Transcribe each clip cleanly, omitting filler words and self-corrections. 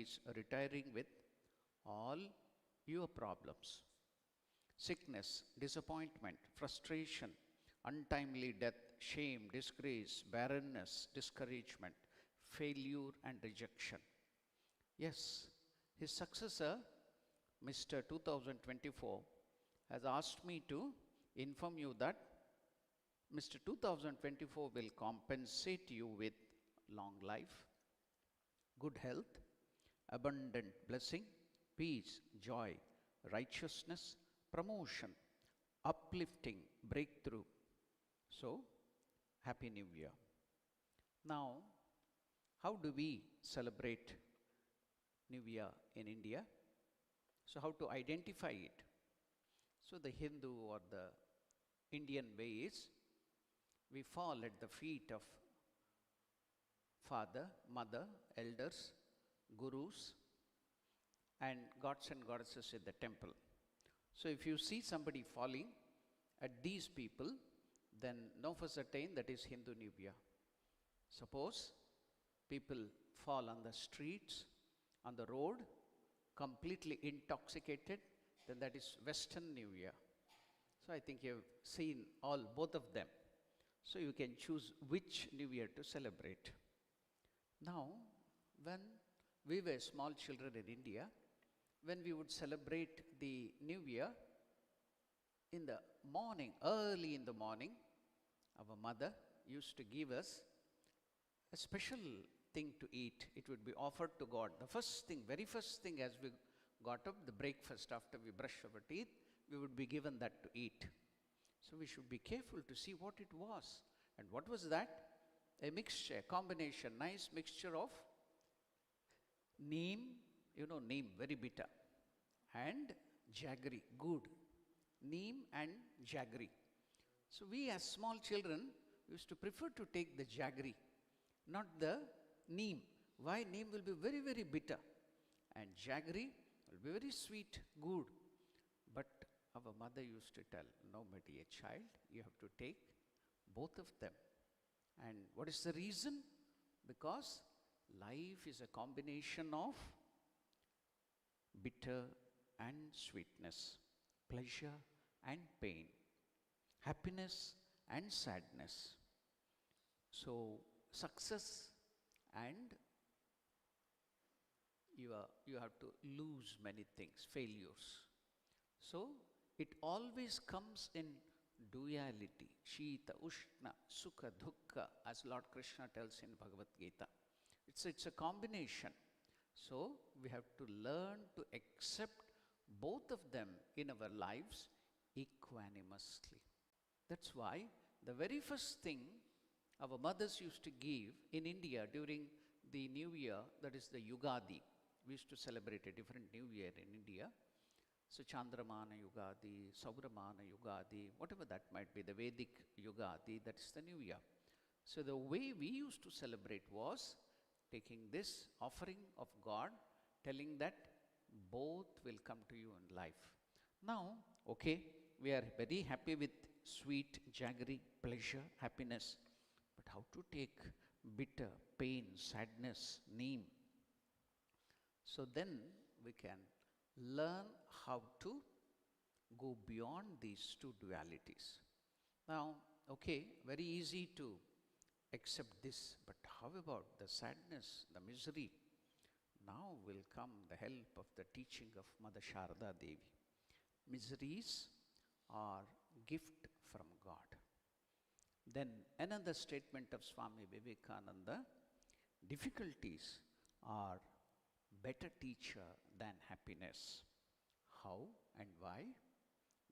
is retiring with all your problems. Sickness, disappointment, frustration, untimely death, shame, disgrace, barrenness, discouragement, failure, and rejection. Yes, his successor, Mr. 2024, has asked me to inform you that Mr. 2024 will compensate you with long life, good health, abundant blessing, peace, joy, righteousness, promotion, uplifting, breakthrough. So, Happy New Year. Now, how do we celebrate New Year in India? So, how to identify it? So, the Hindu or the Indian way is we fall at the feet of father, mother, elders, gurus, and gods and goddesses in the temple. So, if you see somebody falling at these people, then know for certain that is Hindu New Year. Suppose people fall on the streets, on the road, completely intoxicated, then that is Western New Year. So I think you've seen both of them. So you can choose which New Year to celebrate. Now, when we were small children in India, when we would celebrate the New Year, in the morning, early in the morning, our mother used to give us a special thing to eat. It would be offered to God. The first thing, very first thing as we got up, the breakfast after we brush our teeth, we would be given that to eat. So we should be careful to see what it was. And what was that? A mixture, a combination, nice mixture of neem, neem, very bitter, and jaggery, good. Neem and jaggery. So we as small children used to prefer to take the jaggery, not the neem. Why? Neem will be very, very bitter, and jaggery will be very sweet, good. But our mother used to tell, no, my dear child, you have to take both of them. And what is the reason? Because life is a combination of bitter and sweetness, pleasure and pain, happiness and sadness. So, success and you have to lose many things, failures. So, it always comes in duality, Shita, Ushna, Sukha, Dukkha, as Lord Krishna tells in Bhagavad Gita. It's a combination. So, we have to learn to accept both of them in our lives equanimously. That's why the very first thing our mothers used to give in India during the New Year, that is the Yugadi. We used to celebrate a different New Year in India. So Chandramana Yugadi, Sauramana Yugadi, whatever that might be, the Vedic Yugadi, that is the New Year. So the way we used to celebrate was taking this offering of God, telling that both will come to you in life. Now, okay, we are very happy with sweet, jaggery, pleasure, happiness. But how to take bitter, pain, sadness, neem? So then we can learn how to go beyond these two dualities. Now, okay, very easy to accept this, but how about the sadness, the misery? Now will come the help of the teaching of Mother Sharda Devi. Miseries are gift from God. Then another statement of Swami Vivekananda, difficulties are better teacher than happiness. How and why?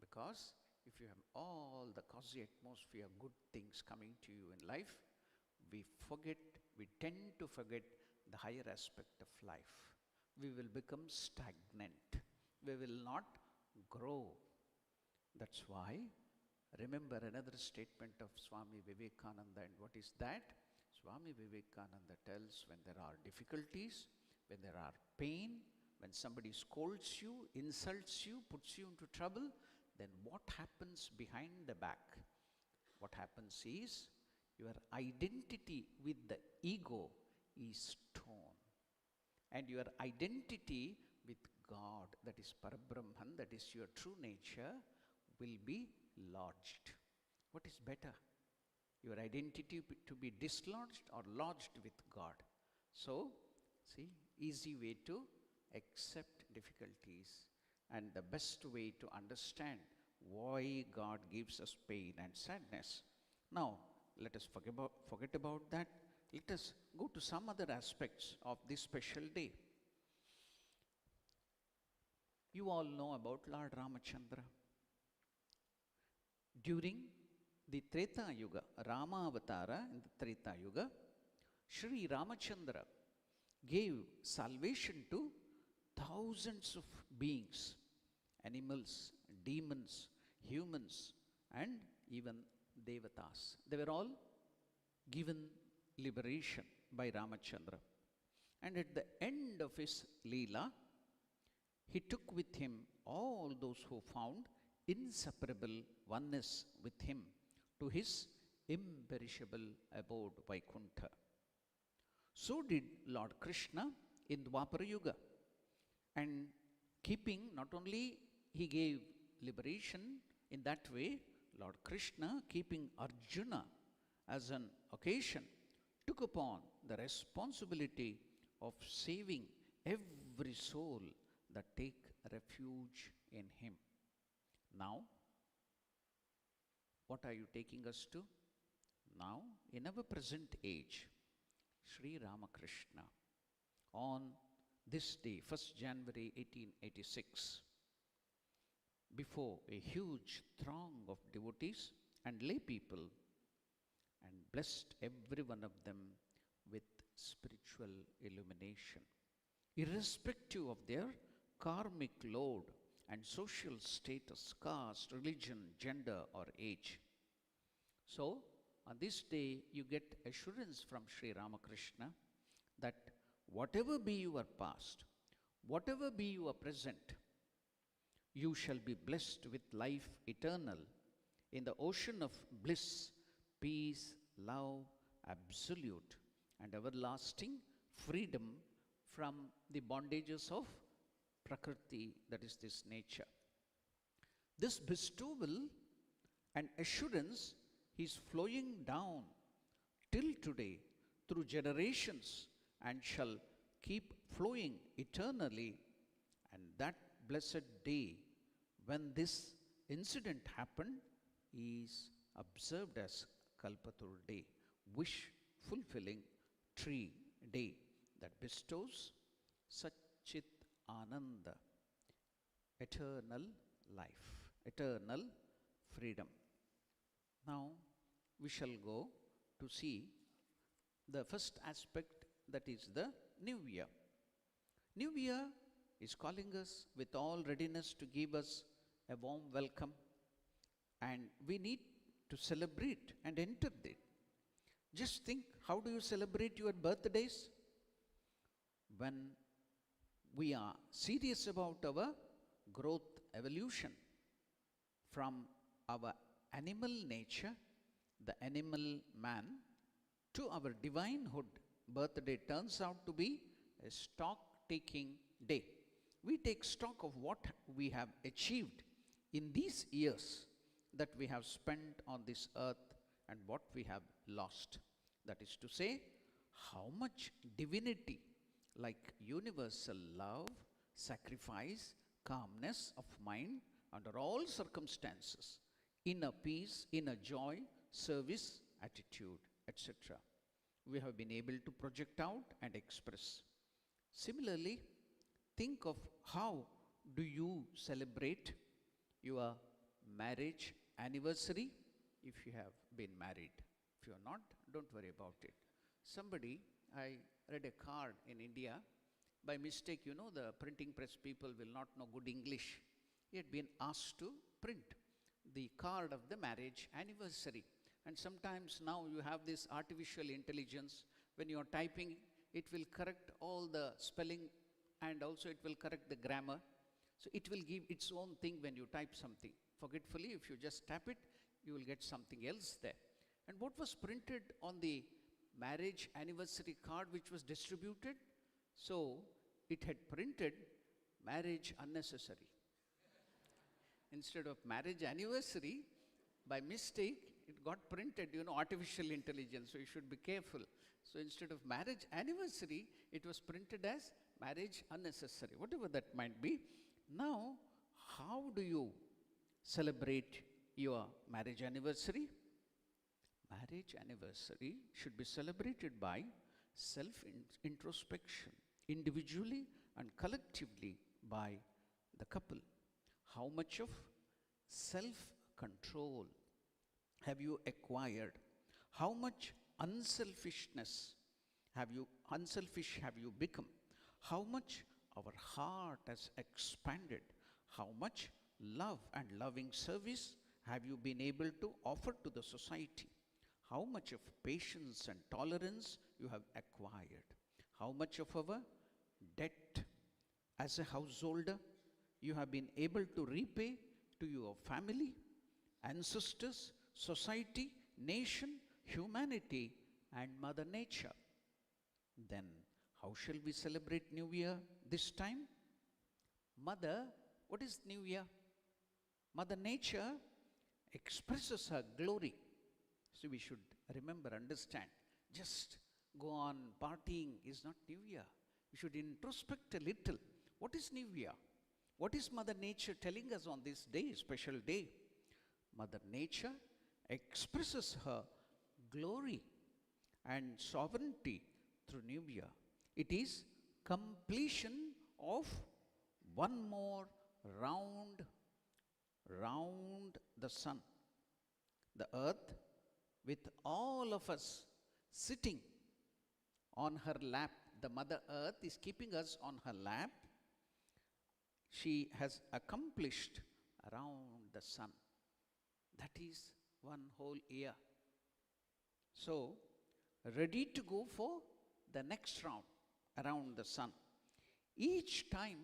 Because if you have all the cozy atmosphere, good things coming to you in life, we tend to forget the higher aspect of life. We will become stagnant. We will not grow. That's why, remember another statement of Swami Vivekananda, and what is that? Swami Vivekananda tells, when there are difficulties, when there are pain, when somebody scolds you, insults you, puts you into trouble, then what happens behind the back? What happens is, your identity with the ego is torn. and your identity with God, that is Parabrahman, that is your true nature, will be lodged. What is better? Your identity to be dislodged or lodged with God? So, see, easy way to accept difficulties and the best way to understand why God gives us pain and sadness. Now, let us forget about that. Let us go to some other aspects of this special day. You all know about Lord Ramachandra. During the Treta Yuga, Rama Avatara in the Treta Yuga, Sri Ramachandra gave salvation to thousands of beings, animals, demons, humans, and even devatas. They were all given liberation by Ramachandra. And at the end of his Leela, he took with him all those who found inseparable oneness with him to his imperishable abode Vaikuntha. So did Lord Krishna in Dwapara Yuga. And keeping, not only he gave liberation in that way, Lord Krishna, keeping Arjuna as an occasion, took upon the responsibility of saving every soul that take refuge in him. Now, what are you taking us to? Now, in our present age, Sri Ramakrishna, on this day, 1st January 1886, before a huge throng of devotees and lay people, and blessed every one of them with spiritual illumination, irrespective of their karmic load and social status, caste, religion, gender, or age. So, on this day, you get assurance from Sri Ramakrishna that whatever be your past, whatever be your present, you shall be blessed with life eternal in the ocean of bliss, peace, love, absolute and everlasting freedom from the bondages of Prakriti, that is this nature. This bestowal and assurance is flowing down till today through generations and shall keep flowing eternally. And that blessed day when this incident happened is observed as Kalpataru Day, wish fulfilling tree day that bestows Satchit Ananda, eternal life, eternal freedom. Now we shall go to see the first aspect, that is the New Year. New Year is calling us with all readiness to give us a warm welcome, and we need to celebrate and enter it. Just think, how do you celebrate your birthdays? When we are serious about our growth, evolution from our animal nature, the animal man, to our divinehood, birthday turns out to be a stock-taking day. We take stock of what we have achieved in these years that we have spent on this earth and what we have lost. That is to say, how much divinity like universal love, sacrifice, calmness of mind under all circumstances, inner peace, inner joy, service, attitude, etc. we have been able to project out and express. Similarly, think of how do you celebrate your marriage anniversary if you have been married. If you are not, don't worry about it. Somebody, I read a card in India, by mistake, the printing press people will not know good English. He had been asked to print the card of the marriage anniversary. And sometimes now you have this artificial intelligence. When you are typing, it will correct all the spelling and also it will correct the grammar. So it will give its own thing when you type something. Forgetfully, if you just tap it, you will get something else there. And what was printed on the marriage anniversary card which was distributed? So it had printed marriage unnecessary. Instead of marriage anniversary, by mistake, it got printed, artificial intelligence, so you should be careful. So instead of marriage anniversary, it was printed as marriage unnecessary, whatever that might be. Now, how do you celebrate your marriage anniversary? Marriage anniversary should be celebrated by self-introspection, individually and collectively by the couple. How much of self-control have you acquired? How much unselfish have you become? How much our heart has expanded? How much love and loving service have you been able to offer to the society? How much of patience and tolerance you have acquired? How much of our debt as a householder you have been able to repay to your family, ancestors, society, nation, humanity, and Mother Nature? Then, how shall we celebrate New Year this time? Mother, what is New Year? Mother Nature expresses her glory. So we should remember, understand, just go on partying is not New Year. We should introspect a little. What is New Year? What is Mother Nature telling us on this day, special day? Mother Nature expresses her glory and sovereignty through New Year. It is completion of one more round the sun. The earth, with all of us sitting on her lap, the Mother Earth is keeping us on her lap. She has accomplished around the sun. That is one whole year. So, ready to go for the next round around the sun. Each time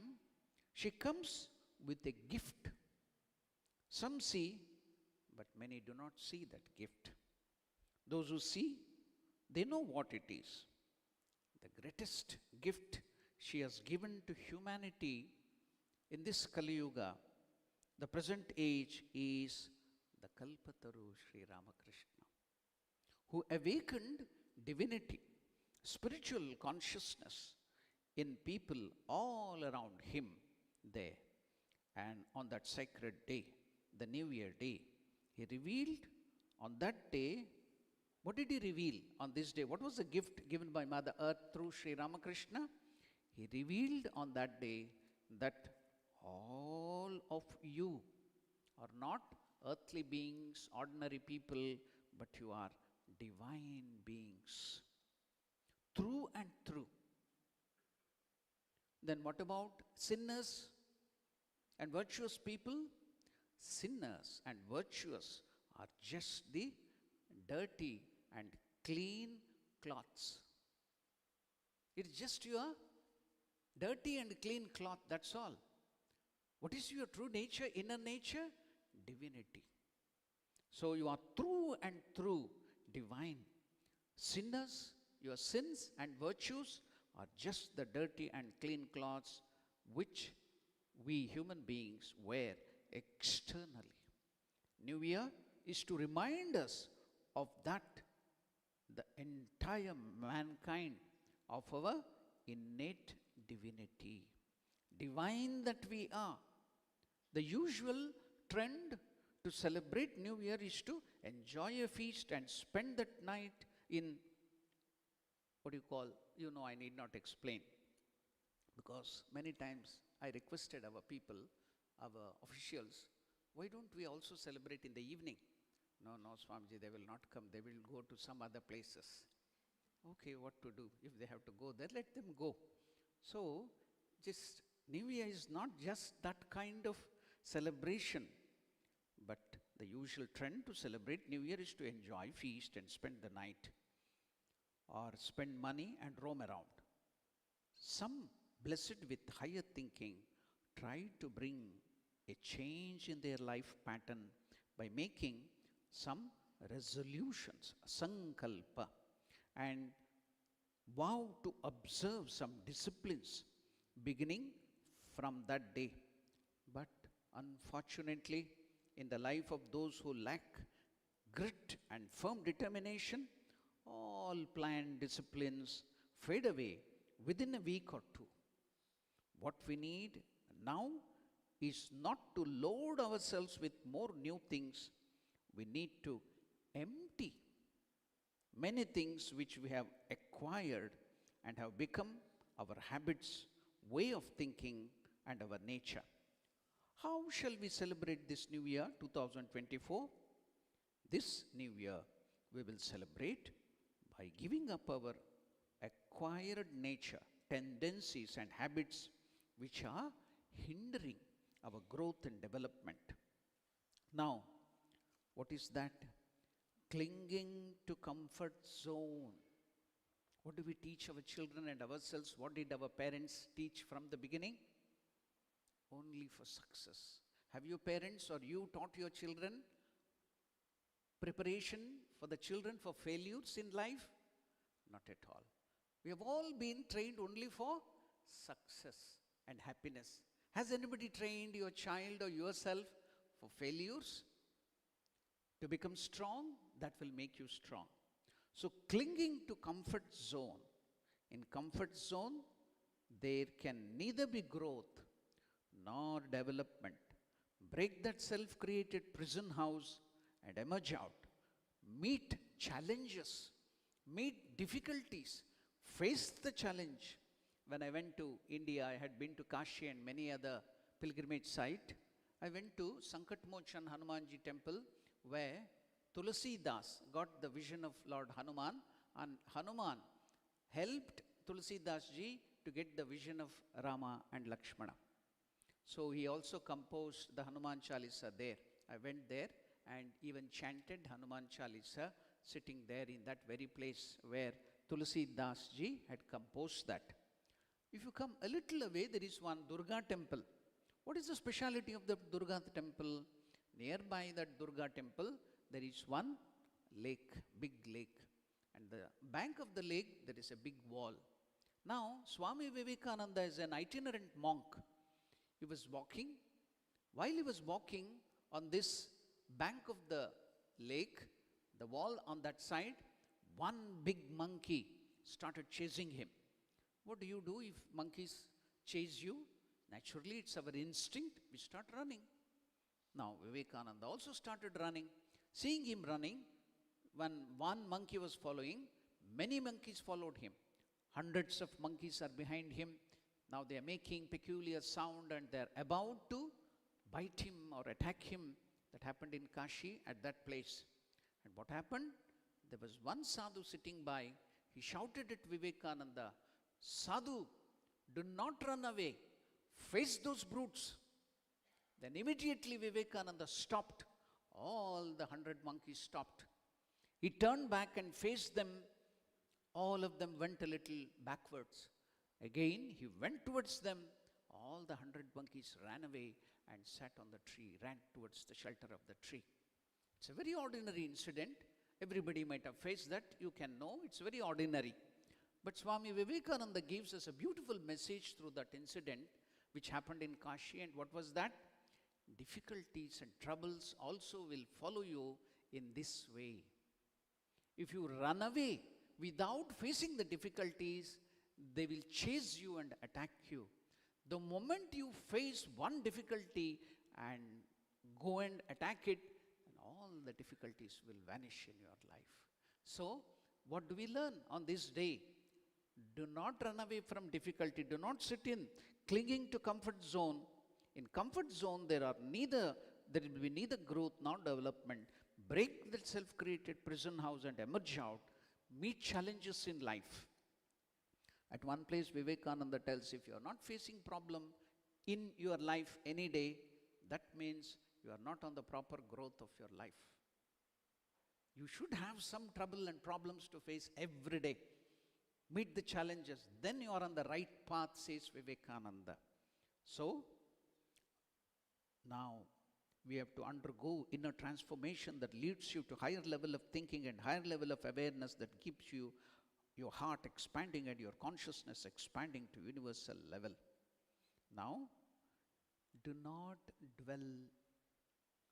she comes with a gift. Some see, but many do not see that gift. Those who see, they know what it is. The greatest gift she has given to humanity in this Kali Yuga, the present age, is the Kalpataru Sri Ramakrishna, who awakened divinity, spiritual consciousness in people all around him there. And on that sacred day, the New Year day, he revealed on that day. What did he reveal on this day? What was the gift given by Mother Earth through Sri Ramakrishna? He revealed on that day that all of you are not earthly beings, ordinary people, but you are divine beings, through and through. Then what about sinners and virtuous people? Sinners and virtuous are just the dirty and clean cloths. It's just your dirty and clean cloth, that's all. What is your true nature, inner nature? Divinity. So you are through and through divine. Sinners, your sins and virtues are just the dirty and clean cloths which we human beings wear externally. New Year is to remind us of that, the entire mankind, of our innate divinity. Divine that we are. The usual trend to celebrate New Year is to enjoy a feast and spend that night in, what do you call, I need not explain. Because many times I requested our people, our officials, why don't we also celebrate in the evening? No, Swamiji, they will not come. They will go to some other places. Okay, what to do? If they have to go there, let them go. So, just New Year is not just that kind of celebration, but the usual trend to celebrate New Year is to enjoy, feast and spend the night, or spend money and roam around. Some blessed with higher thinking try to bring a change in their life pattern by making some resolutions, sankalpa, and vow to observe some disciplines beginning from that day. But unfortunately, in the life of those who lack grit and firm determination, all planned disciplines fade away within a week or two. What we need now is not to load ourselves with more new things. We need to empty many things which we have acquired and have become our habits, way of thinking, and our nature. How shall we celebrate this new year, 2024? This new year, we will celebrate by giving up our acquired nature, tendencies, and habits which are hindering our growth and development. Now, what is that? Clinging to comfort zone. What do we teach our children and ourselves? What did our parents teach from the beginning? Only for success. Have your parents or you taught your children preparation for the children for failures in life? Not at all. We have all been trained only for success and happiness. Has anybody trained your child or yourself for failures? To become strong, that will make you strong. So clinging to comfort zone. In comfort zone, there can neither be growth nor development. Break that self-created prison house and emerge out. Meet challenges, meet difficulties, face the challenge. When I went to India, I had been to Kashi and many other pilgrimage sites. I went to Sankatmochan Hanumanji temple where Tulasi Das got the vision of Lord Hanuman, and Hanuman helped Tulasi Das ji to get the vision of Rama and Lakshmana. So he also composed the Hanuman Chalisa there. I went there and even chanted Hanuman Chalisa sitting there in that very place where Tulasi Das ji had composed that. If you come a little away, there is one Durga temple. What is the speciality of the Durga temple? Nearby that Durga temple, there is one lake, big lake. And the bank of the lake, there is a big wall. Now, Swami Vivekananda is an itinerant monk. He was walking. While he was walking on this bank of the lake, the wall on that side, one big monkey started chasing him. What do you do if monkeys chase you? Naturally, it's our instinct. We start running. Now, Vivekananda also started running. Seeing him running, when one monkey was following, many monkeys followed him. Hundreds of monkeys are behind him. Now they are making peculiar sound and they are about to bite him or attack him. That happened in Kashi at that place. And what happened? There was one sadhu sitting by. He shouted at Vivekananda, "Sadhu, do not run away. Face those brutes." Then immediately Vivekananda stopped. All the 100 monkeys stopped. He turned back and faced them. All of them went a little backwards. Again, he went towards them. All the 100 monkeys ran away and sat on the tree, ran towards the shelter of the tree. It's a very ordinary incident. Everybody might have faced that. You can know it's very ordinary. But Swami Vivekananda gives us a beautiful message through that incident which happened in Kashi. And what was that? Difficulties and troubles also will follow you in this way. If you run away without facing the difficulties, they will chase you and attack you. The moment you face one difficulty and go and attack it, and all the difficulties will vanish in your life. So, what do we learn on this day? Do not run away from difficulty. Do not sit in clinging to comfort zone. In comfort zone, there will be neither growth nor development. Break that self-created prison house and emerge out. Meet challenges in life. At one place, Vivekananda tells, if you are not facing problem in your life any day, that means you are not on the proper growth of your life. You should have some trouble and problems to face every day. Meet the challenges. Then you are on the right path, says Vivekananda. So, now we have to undergo inner transformation that leads you to higher level of thinking and higher level of awareness that keeps your heart expanding and your consciousness expanding to universal level. Now, do not dwell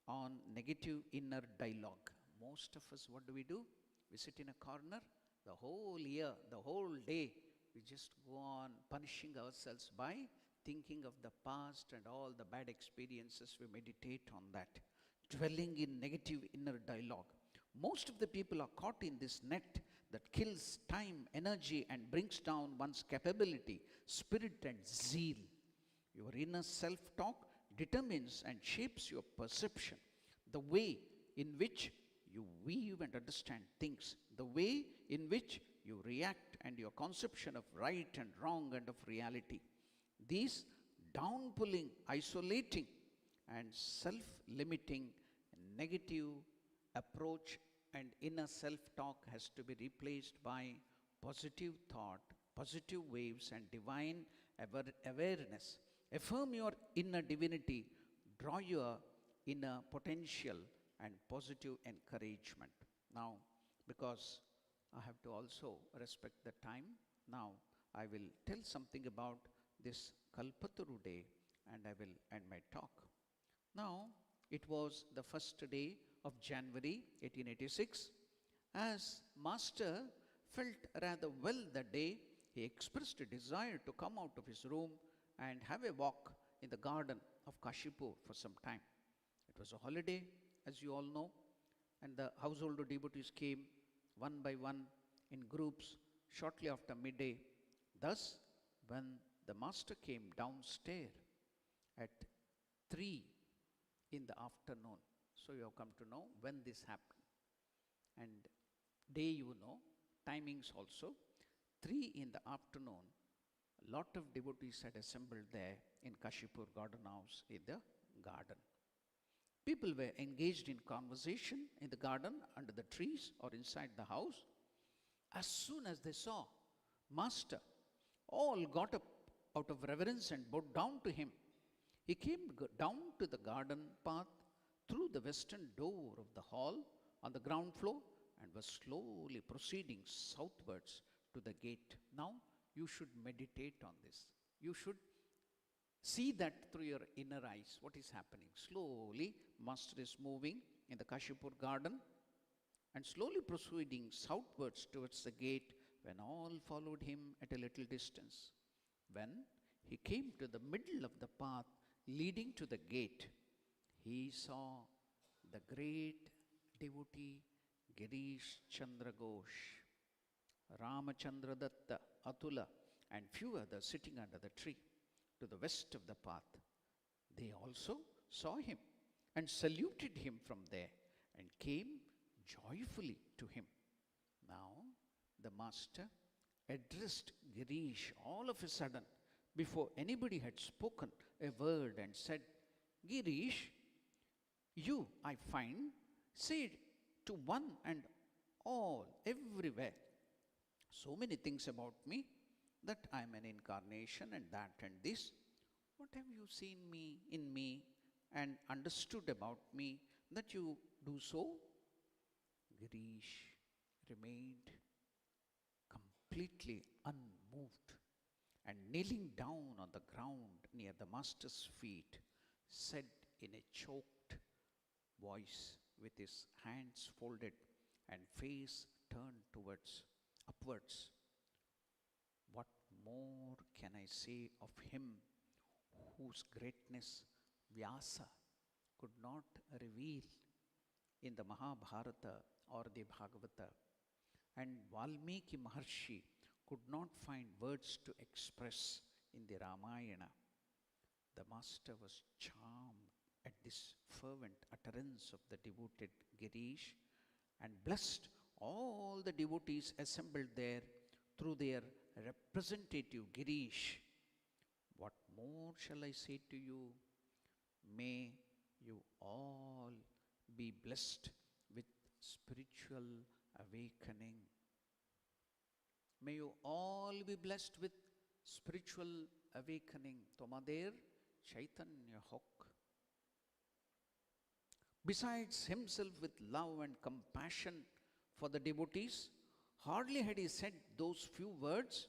on negative inner dialogue. Most of us, what do? We sit in a corner the whole year, the whole day. We just go on punishing ourselves by thinking of the past and all the bad experiences. We meditate on that, dwelling in negative inner dialogue. Most of the people are caught in this net that kills time, energy, and brings down one's capability, spirit, and zeal. Your inner self-talk determines and shapes your perception, the way in which you weave and understand things, the way in which you react, and your conception of right and wrong and of reality. These downpulling, isolating, and self-limiting negative approach and inner self-talk has to be replaced by positive thought, positive waves, and divine awareness. Affirm your inner divinity, draw your inner potential, and positive encouragement. Now, because I have to also respect the time, now I will tell something about this Kalpataru day and I will end my talk. Now, it was the first day of January 1886. As Master felt rather well that day, he expressed a desire to come out of his room and have a walk in the garden of Kashipur for some time. It was a holiday, as you all know, and the household devotees came one by one in groups shortly after midday. Thus, when the Master came downstairs at 3 in the afternoon, so you have come to know when this happened. And day you know, timings also, 3 in the afternoon, a lot of devotees had assembled there in Kashipur garden house in the garden. People were engaged in conversation in the garden, under the trees, or inside the house. As soon as they saw Master, all got up out of reverence and bowed down to him. He came down to the garden path through the western door of the hall on the ground floor and was slowly proceeding southwards to the gate. Now, you should meditate on this. You should see that through your inner eyes, what is happening. Slowly, Master is moving in the Kashipur garden and slowly proceeding southwards towards the gate when all followed him at a little distance. When he came to the middle of the path leading to the gate, he saw the great devotee Girish Chandra Ghosh, Ramachandra Datta, Atula, and few others sitting under the tree to the west of the path. They also saw him and saluted him from there and came joyfully to him. Now, the Master addressed Girish all of a sudden, before anybody had spoken a word, and said, Girish, you, I find, say to one and all, everywhere, so many things about me, that I am an incarnation and that and this. What have you seen me in me and understood about me that you do so? Girish remained completely unmoved and kneeling down on the ground near the Master's feet, said in a choked voice with his hands folded and face turned upwards, what more can I say of him whose greatness Vyasa could not reveal in the Mahabharata or the Bhagavata, and Valmiki Maharshi could not find words to express in the Ramayana? The Master was charmed at this fervent utterance of the devoted Girish and blessed all the devotees assembled there through their representative Girish. What more shall I say to you? May you all be blessed with spiritual awakening. May you all be blessed with spiritual awakening. Tomader Chaitanya Hok. Besides himself with love and compassion for the devotees, hardly had he said those few words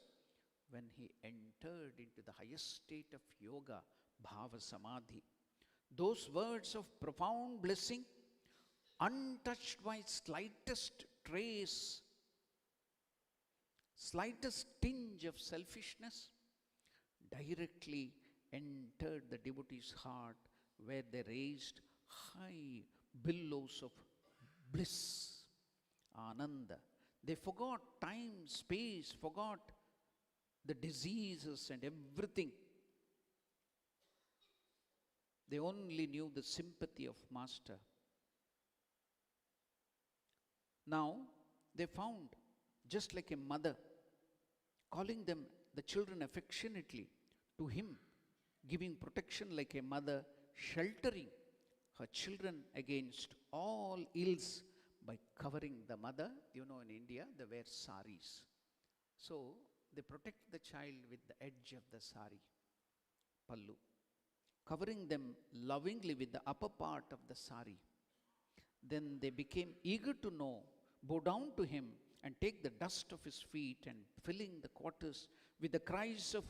when he entered into the highest state of yoga, bhava samadhi. Those words of profound blessing, untouched by slightest trace, slightest tinge of selfishness, directly entered the devotee's heart, where they raised high billows of bliss, ananda. They forgot time, space, forgot the diseases and everything. They only knew the sympathy of Master. Now they found, just like a mother, calling them, the children, affectionately to him, giving protection like a mother, sheltering her children against all ills by covering the mother. You know, in India, they wear saris. So they protect the child with the edge of the sari, pallu, covering them lovingly with the upper part of the sari. Then they became eager to know, bow down to him and take the dust of his feet, and filling the quarters with the cries of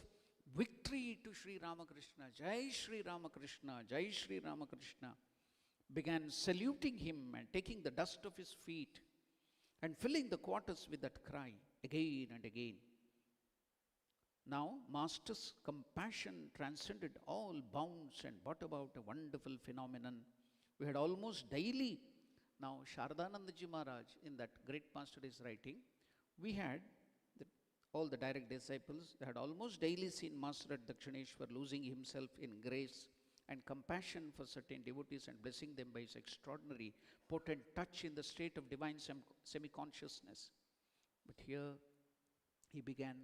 victory to Sri Ramakrishna, Jai Sri Ramakrishna, Jai Sri Ramakrishna, began saluting him and taking the dust of his feet and filling the quarters with that cry again and again. Now, Master's compassion transcended all bounds and brought about a wonderful phenomenon. We had almost daily, now Shardanandaji Maharaj, in that great master is writing, we had all the direct disciples, they had almost daily seen Master at Dakshineshwar losing himself in grace and compassion for certain devotees and blessing them by his extraordinary potent touch in the state of divine semi-consciousness. But here he began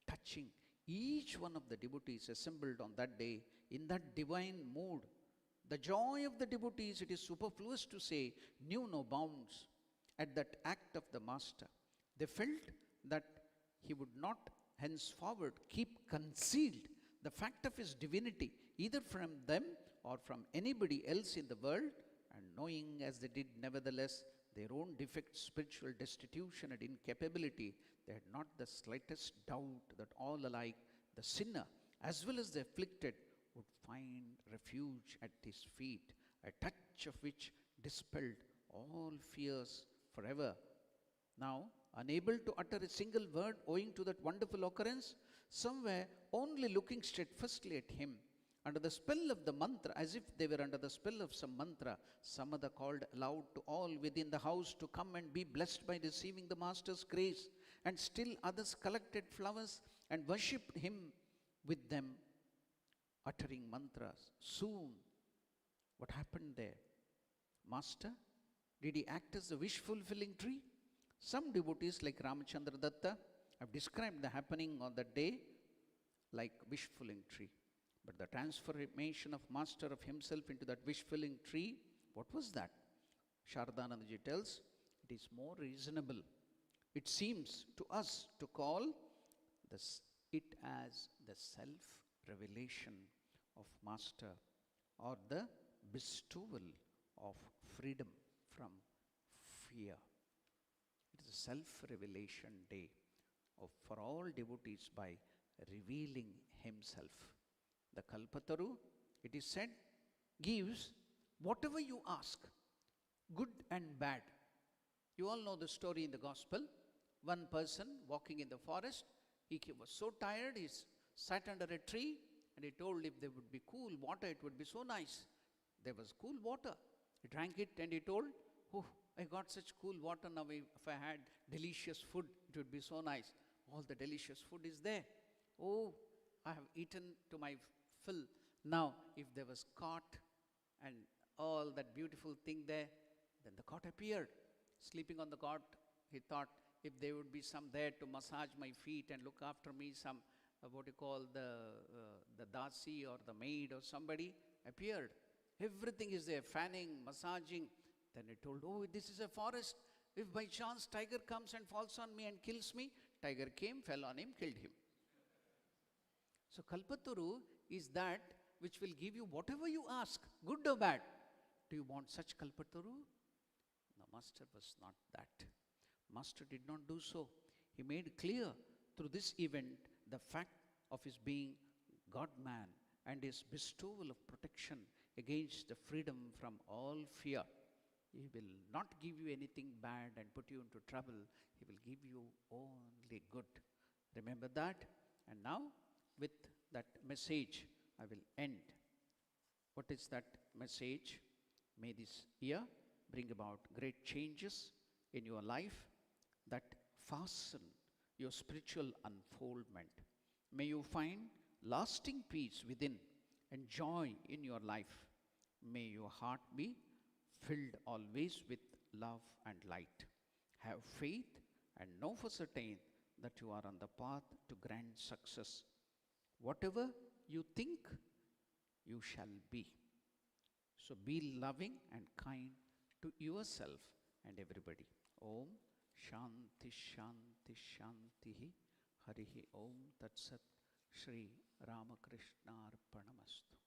touching each one of the devotees assembled on that day in that divine mood. The joy of the devotees, it is superfluous to say, knew no bounds at that act of the Master. They felt that he would not henceforward keep concealed the fact of his divinity, either from them or from anybody else in the world, and knowing as they did nevertheless their own defect, spiritual destitution and incapability, they had not the slightest doubt that all alike, the sinner as well as the afflicted, would find refuge at his feet, a touch of which dispelled all fears forever. Now, unable to utter a single word owing to that wonderful occurrence, some were only looking steadfastly at him, under the spell of the mantra, as if they were under the spell of some mantra. Some other called aloud to all within the house to come and be blessed by receiving the Master's grace, and still others collected flowers and worshipped him with them, uttering mantras. Soon, what happened there? Master, did he act as a wish-fulfilling tree? Some devotees like Ramachandra Datta have described the happening on that day like wish-fulfilling tree. But the transformation of Master of himself into that wish-fulfilling tree, what was that? Shardanandaji tells, it is more reasonable, it seems to us, to call it as the self-revelation of Master, or the bestowal of freedom from fear. It is a self-revelation day for all devotees by revealing himself. The Kalpataru, it is said, gives whatever you ask, good and bad. You all know the story in the gospel. One person walking in the forest, he was so tired, he sat under a tree and he told if there would be cool water, it would be so nice. There was cool water. He drank it and he told, oh, I got such cool water now. If I had delicious food, it would be so nice. All the delicious food is there. Oh, I have eaten to my fill. Now, if there was cot and all that beautiful thing there, then the cot appeared. Sleeping on the cot, he thought, if there would be some there to massage my feet and look after me, some, what you call the dasi or the maid or somebody appeared. Everything is there, fanning, massaging. Then he told, oh, this is a forest. If by chance tiger comes and falls on me and kills me, tiger came, fell on him, killed him. So Kalpataru is that which will give you whatever you ask, good or bad. Do you want such Kalpataru? No, Master was not that. Master did not do so. He made clear through this event the fact of his being God man and his bestowal of protection against the freedom from all fear. He will not give you anything bad and put you into trouble. He will give you only good. Remember that. And now, with that message, I will end. What is that message? May this year bring about great changes in your life that fasten your spiritual unfoldment. May you find lasting peace within and joy in your life. May your heart be filled always with love and light. Have faith and know for certain that you are on the path to grand success. Whatever you think, you shall be. So be loving and kind to yourself and everybody. Om Shanti Shanti Shanti Harihi Om Tat Sat Shri Ramakrishna Arpanamastu.